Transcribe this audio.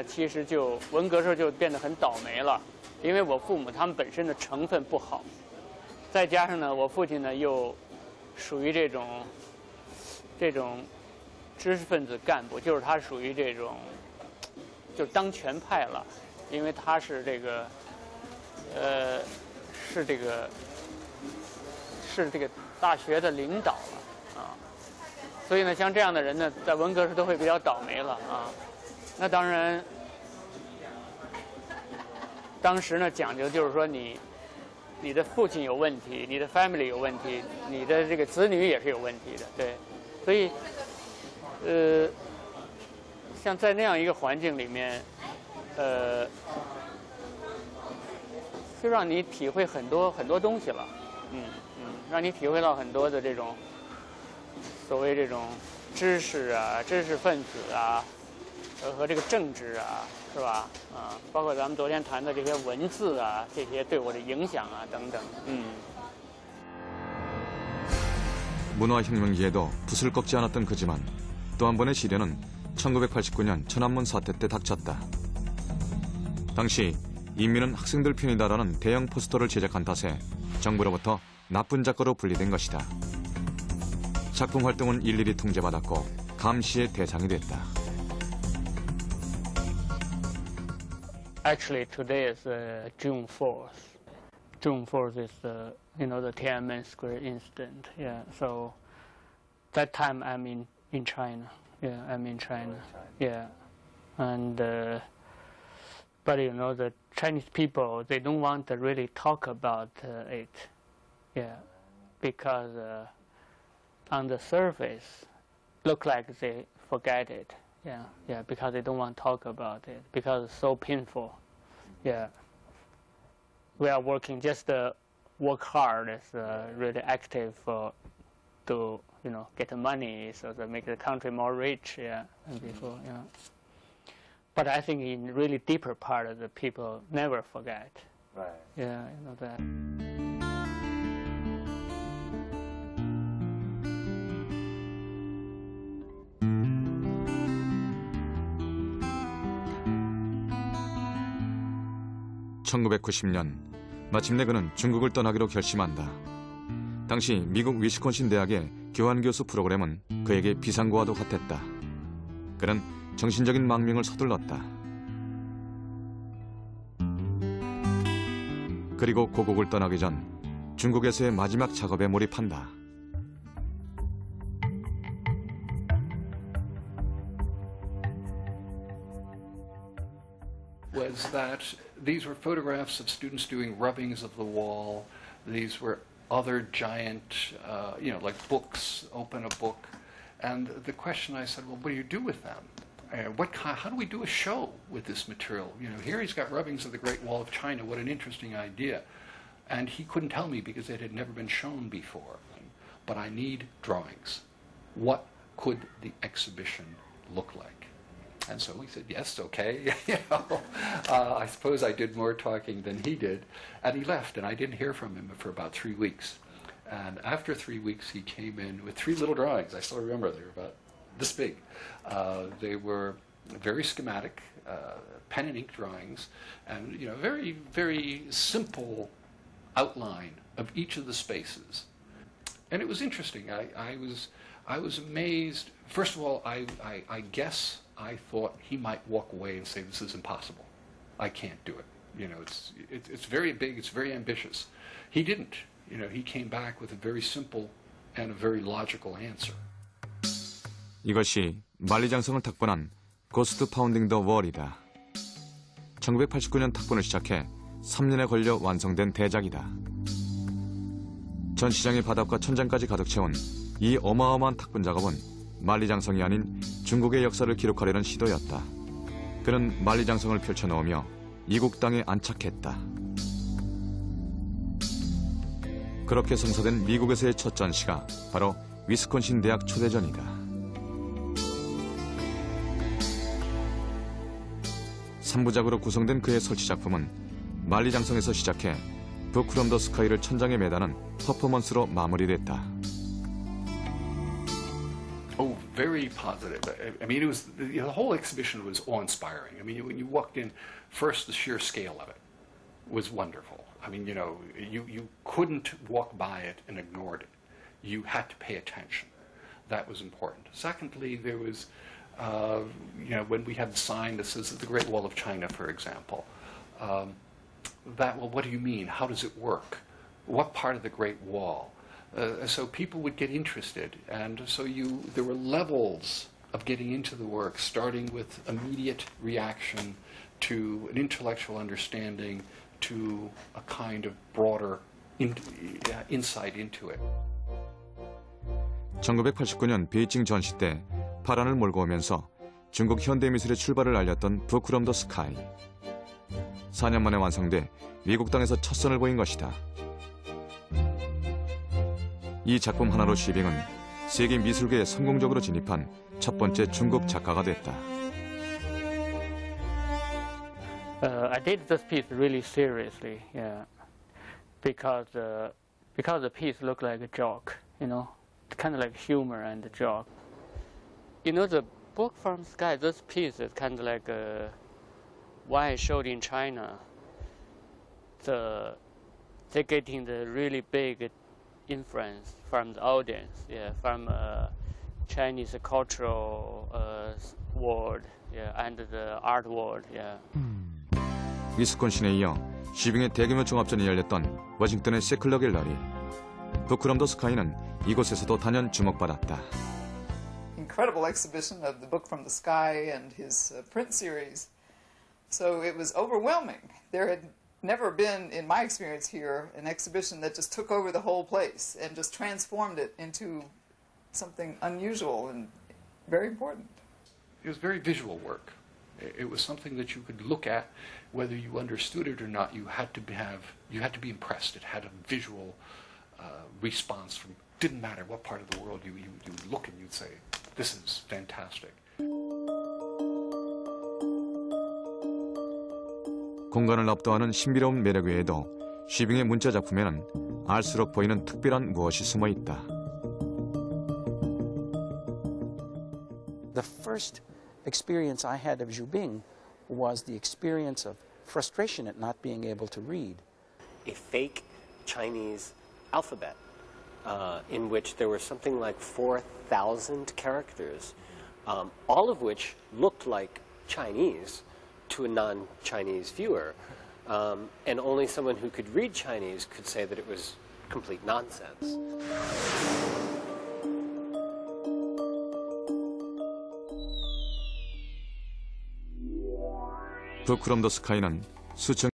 其实就文革时候就变得很倒霉了，因为我父母他们本身的成分不好，再加上呢，我父亲呢又属于这种知识分子干部，就是他属于这种就当权派了，因为他是这个是这个大学的领导了啊，所以呢，像这样的人呢，在文革时都会比较倒霉了啊。那当然，当时呢讲究就是说你的父亲有问题，你的 family 有问题，你的这个子女也是有问题的，对，所以像在那样一个环境里面，就让你体会很多东西了，让你体会到很多的这种所谓这种知识啊、知识分子啊。和这个政治啊，是吧？啊，包括咱们昨天谈的这些文字啊，这些对我的影响啊，等等。 문화혁명기에도 붓을 꺾지 않았던 그지만 또 한 번의 시련은 1989년 천안문 사태 때 닥쳤다. 당시 인민은 학생들 편이다라는 대형 포스터를 제작한 탓에 정부로부터 나쁜 작가로 분리된 것이다. 작품 활동은 일일이 통제받았고 감시의 대상이 됐다. Actually, today is June 4th. June 4th is the Tiananmen Square incident. Yeah, so that time I'm in China. Yeah, I'm in China. Yeah, and but the Chinese people, they don't want to really talk about it. Yeah, because on the surface, look like they forget it. Yeah, because they don't want to talk about it, because it's so painful. Yeah. We are working just work hard as really active to get money so to make the country more rich, yeah, than before, yeah. But I think in really deeper part of the people never forget. Right. Yeah, that. (1990년) 마침내 그는 중국을 떠나기로 결심한다. 당시 미국 위스콘신 대학의 교환교수 프로그램은 그에게 비상구와도 같았다. 그는 정신적인 망명을 서둘렀다. 그리고 고국을 떠나기 전 중국에서의 마지막 작업에 몰입한다. Was that these were photographs of students doing rubbings of the wall. These were other giant, like books, open a book. And the question I said, well, what do you do with them? How do we do a show with this material? Here he's got rubbings of the Great Wall of China. What an interesting idea. And he couldn't tell me because it had never been shown before. But I need drawings. What could the exhibition look like? And so he said, yes, okay. I suppose I did more talking than he did. And he left, and I didn't hear from him for about 3 weeks. And after 3 weeks, he came in with 3 little drawings. I still remember they were about this big. They were very schematic, pen and ink drawings, and very, very simple outline of each of the spaces. And it was interesting. I was amazed. First of all, I guess I thought he might walk away and say, this is impossible. I can't do it. It's very big, it's very ambitious. He didn't. He came back with a very simple and a very logical answer. 이것이 만리장성을 탁본한 고스트 파운딩 더 월이다. 1989년 탁본을 시작해 3년에 걸려 완성된 대작이다. 전시장의 바닥과 천장까지 가득 채운 이 어마어마한 탁본 작업은 만리장성이 아닌 중국의 역사를 기록하려는 시도였다. 그는 만리장성을 펼쳐놓으며 이국 땅에 안착했다. 그렇게 성사된 미국에서의 첫 전시가 바로 위스콘신 대학 초대전이다. 3부작으로 구성된 그의 설치 작품은 만리장성에서 시작해 북 프롬 더 스카이를 천장에 매다는 퍼포먼스로 마무리됐다. Oh, very positive. I mean, it was the whole exhibition was awe-inspiring. I mean, when you walked in, first the sheer scale of it was wonderful. I mean, you know, you couldn't walk by it and ignored it. You had to pay attention. That was important. Secondly, there was, you know, when we had the sign that says the Great Wall of China, for example, well, what do you mean? How does it work? What part of the Great Wall? So people would get interested, and so there were levels of getting into the work, starting with immediate reaction to an intellectual understanding to a kind of broader insight into it. 1989년 베이징 전시 때 파란을 몰고 오면서 중국 현대미술의 출발을 알렸던 Book from the Sky. 4년 만에 완성돼 미국 땅에서 첫 선을 보인 것이다. 이 작품 하나로 쉬빙은 세계 미술계에 성공적으로 진입한 첫 번째 중국 작가가 됐다. I did this piece really seriously, yeah, because the piece looked like a joke, you know, kind of like humor and a joke. You know, the Book from Sky, this piece is kind of like why I showed in China. They're getting the really big influence from the audience, yeah, from Chinese cultural world, yeah, and the art world, yeah. 위스콘신에 이어 쉬빙의 대규모 종합전이 열렸던 워싱턴의 세클러 갤러리. Book from the Sky는 이곳에서도 단연 주목받았다. Incredible exhibition of the Book from the Sky and his print series. So it was overwhelming. There had never been, in my experience here, an exhibition that just took over the whole place and just transformed it into something unusual and very important. It was very visual work. It was something that you could look at, whether you understood it or not. You had to be impressed. It had a visual response from. Didn't matter what part of the world you would look and you'd say, "This is fantastic." 공간을 압도하는 신비로운 매력 외에도 쉬빙의 문자 작품에는 알수록 보이는 특별한 무엇이 숨어 있다. The first experience I had of Zhubing was the experience of frustration at not being able to read. A fake Chinese alphabet in which there were something like 4,000 characters, all of which looked like Chinese to a non-Chinese viewer, and only someone who could read Chinese could say that it was complete nonsense. Book from the Sky는 수천